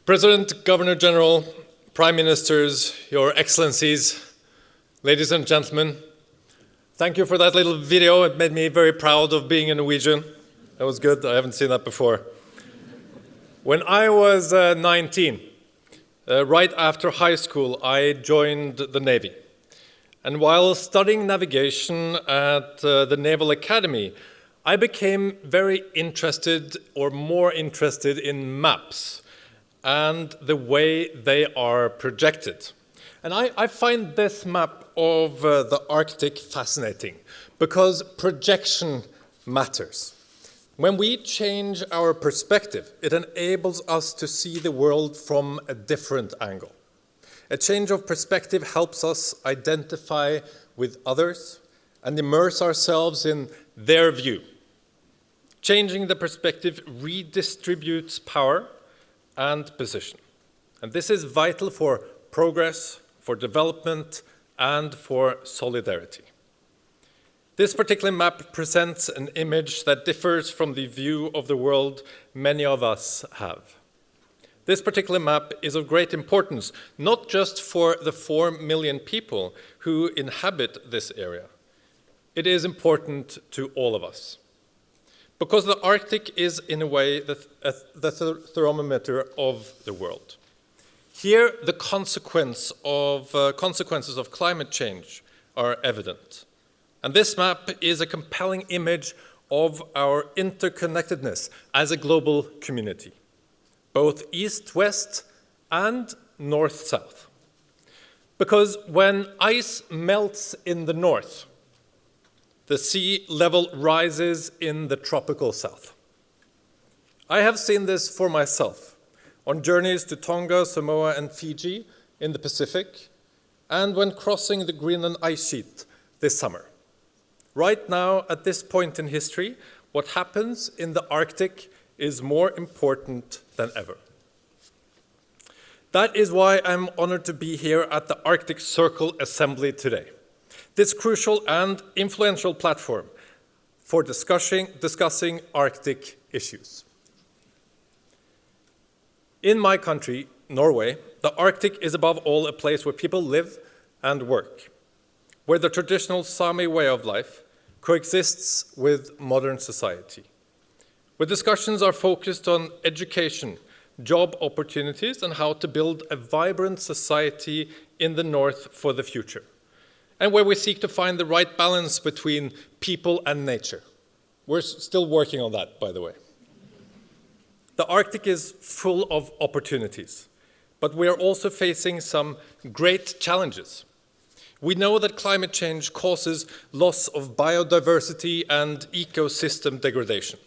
President, Governor General, Prime Ministers, Your Excellencies, ladies and gentlemen, thank you for that little video. It made me very proud of being a Norwegian. That was good. I haven't seen that before. When I was 19, right after high school, I joined the Navy. And while studying navigation at the Naval Academy, I became very interested, or more interested, in maps and the way they are projected. And I find this map of the Arctic fascinating because projection matters. When we change our perspective, it enables us to see the world from a different angle. A change of perspective helps us identify with others and immerse ourselves in their view. Changing the perspective redistributes power and position. And this is vital for progress, for development, and for solidarity. This particular map presents an image that differs from the view of the world many of us have. This particular map is of great importance, not just for the 4 million people who inhabit this area. It is important to all of us. Because the Arctic is, in a way, the thermometer of the world. Here, the consequences of climate change are evident. And this map is a compelling image of our interconnectedness as a global community, both east-west and north-south. Because when ice melts in the north, the sea level rises in the tropical south. I have seen this for myself on journeys to Tonga, Samoa, and Fiji in the Pacific, and when crossing the Greenland ice sheet this summer. Right now, at this point in history, what happens in the Arctic is more important than ever. That is why I'm honored to be here at the Arctic Circle Assembly today. This crucial and influential platform for discussing Arctic issues. In my country, Norway, the Arctic is above all a place where people live and work, where the traditional Sami way of life coexists with modern society, where discussions are focused on education, job opportunities, and how to build a vibrant society in the north for the future, and where we seek to find the right balance between people and nature. We're still working on that, by the way. The Arctic is full of opportunities, but we are also facing some great challenges. We know that climate change causes loss of biodiversity and ecosystem degradation.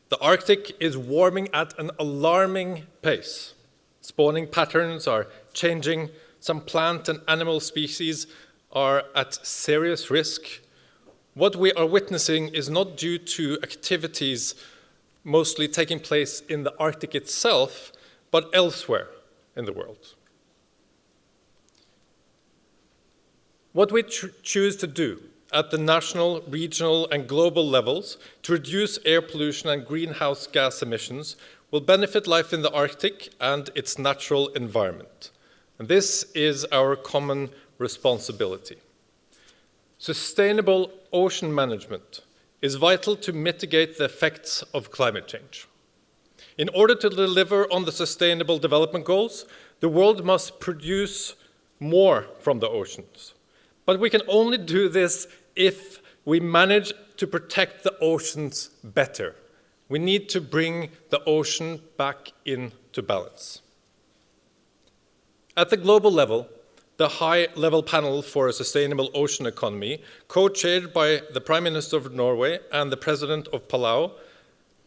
The Arctic is warming at an alarming pace. Spawning patterns are changing. Some plant and animal species are at serious risk. What we are witnessing is not due to activities mostly taking place in the Arctic itself, but elsewhere in the world. What we choose to do at the national, regional, and global levels to reduce air pollution and greenhouse gas emissions will benefit life in the Arctic and its natural environment. And this is our common responsibility. Sustainable ocean management is vital to mitigate the effects of climate change. In order to deliver on the Sustainable Development Goals, the world must produce more from the oceans. But we can only do this if we manage to protect the oceans better. We need to bring the ocean back into balance. At the global level, the high-level panel for a sustainable ocean economy, co-chaired by the Prime Minister of Norway and the President of Palau,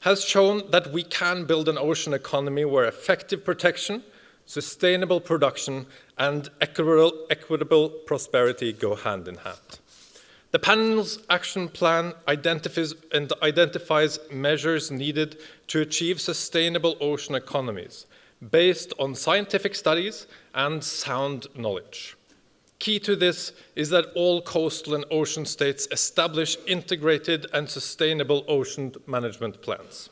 has shown that we can build an ocean economy where effective protection, sustainable production, and equitable prosperity go hand in hand. The panel's action plan identifies measures needed to achieve sustainable ocean economies based on scientific studies and sound knowledge. Key to this is that all coastal and ocean states establish integrated and sustainable ocean management plans.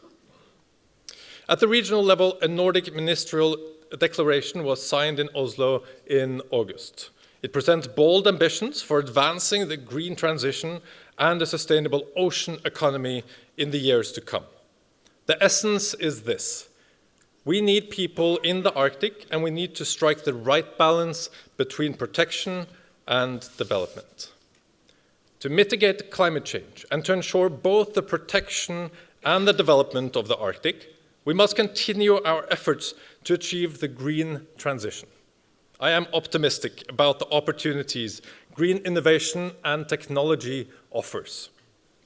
At the regional level, a Nordic ministerial Declaration was signed in Oslo in August. It presents bold ambitions for advancing the green transition and a sustainable ocean economy in the years to come. The essence is this: we need people in the Arctic, and we need to strike the right balance between protection and development. To mitigate climate change and to ensure both the protection and the development of the Arctic, we must continue our efforts to achieve the green transition. I am optimistic about the opportunities green innovation and technology offers.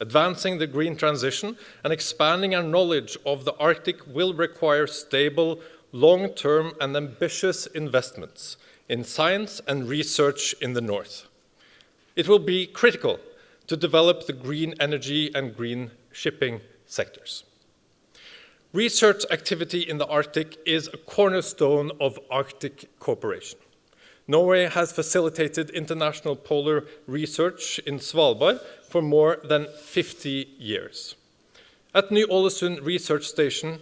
Advancing the green transition and expanding our knowledge of the Arctic will require stable, long-term and ambitious investments in science and research in the North. It will be critical to develop the green energy and green shipping sectors. Research activity in the Arctic is a cornerstone of Arctic cooperation. Norway has facilitated international polar research in Svalbard for more than 50 years. At Ny-Ålesund Research Station,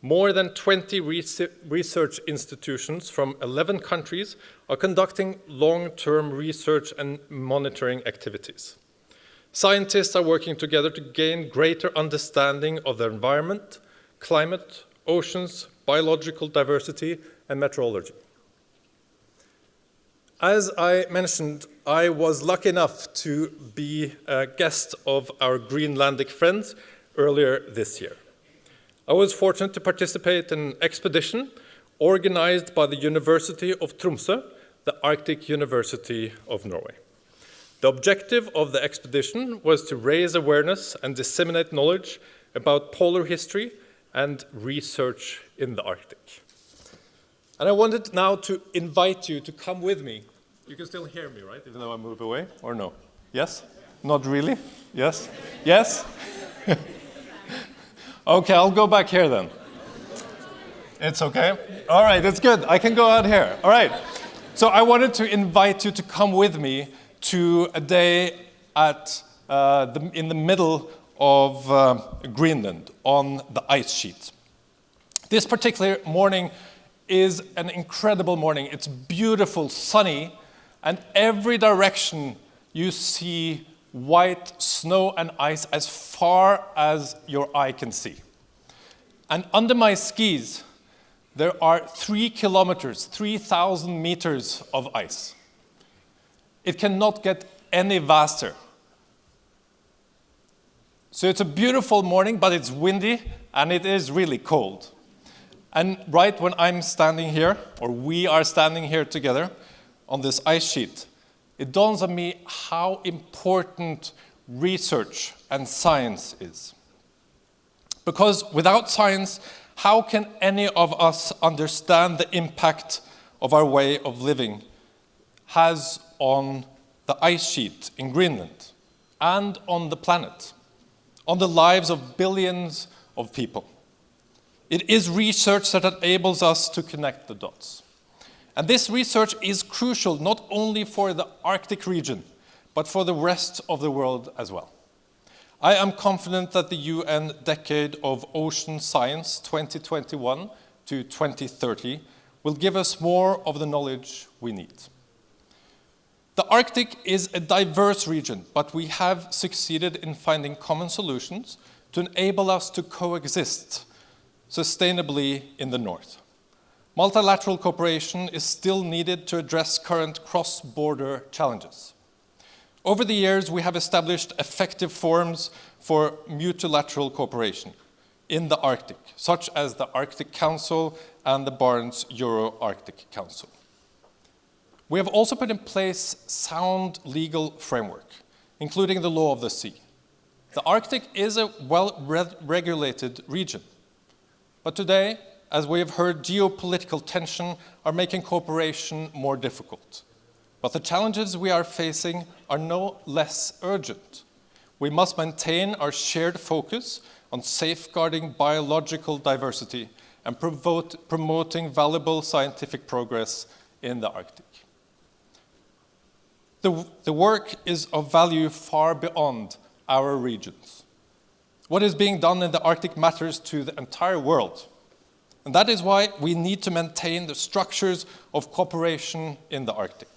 more than 20 research institutions from 11 countries are conducting long-term research and monitoring activities. Scientists are working together to gain greater understanding of the environment, climate, oceans, biological diversity, and meteorology. As I mentioned, I was lucky enough to be a guest of our Greenlandic friends earlier this year. I was fortunate to participate in an expedition organized by the University of Tromsø, the Arctic University of Norway. The objective of the expedition was to raise awareness and disseminate knowledge about polar history and research in the Arctic. And I wanted now to invite you to come with me. You can still hear me, right? Even though I move away, or no? Yes? Not really? Yes? Yes? Okay, I'll go back here then. It's okay? All right, it's good. I can go out here. All right. So I wanted to invite you to come with me to a day in the middle of Greenland on the ice sheet. This particular morning is an incredible morning. It's beautiful, sunny, and every direction you see white snow and ice as far as your eye can see. And under my skis, there are 3 kilometers, 3,000 meters of ice. It cannot get any vaster. So it's a beautiful morning, but it's windy and it is really cold. And right when I'm standing here, or we are standing here together on this ice sheet, it dawns on me how important research and science is. Because without science, how can any of us understand the impact of our way of living has on the ice sheet in Greenland and on the planet, on the lives of billions of people? It is research that enables us to connect the dots. And this research is crucial not only for the Arctic region, but for the rest of the world as well. I am confident that the UN Decade of Ocean Science 2021 to 2030 will give us more of the knowledge we need. The Arctic is a diverse region, but we have succeeded in finding common solutions to enable us to coexist sustainably in the north. Multilateral cooperation is still needed to address current cross-border challenges. Over the years, we have established effective forums for multilateral cooperation in the Arctic, such as the Arctic Council and the Barents Euro-Arctic Council. We have also put in place sound legal framework, including the law of the sea. The Arctic is a well-regulated region, but today, as we have heard, geopolitical tension are making cooperation more difficult. But the challenges we are facing are no less urgent. We must maintain our shared focus on safeguarding biological diversity and promoting valuable scientific progress in the Arctic. The work is of value far beyond our regions. What is being done in the Arctic matters to the entire world. And that is why we need to maintain the structures of cooperation in the Arctic.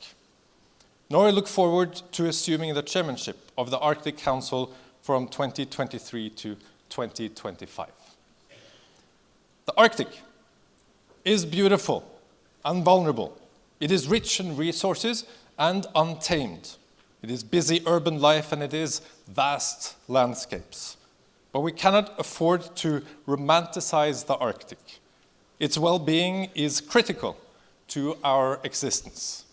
Norway looks forward to assuming the chairmanship of the Arctic Council from 2023 to 2025. The Arctic is beautiful and vulnerable. It is rich in resources and untamed. It is busy urban life and it is vast landscapes. But we cannot afford to romanticize the Arctic. Its well-being is critical to our existence.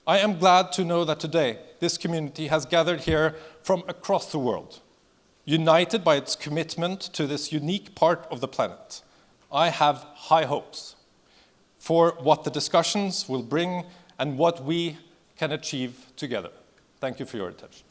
I am glad to know that today this community has gathered here from across the world, united by its commitment to this unique part of the planet. I have high hopes for what the discussions will bring and what we can achieve together. Thank you for your attention.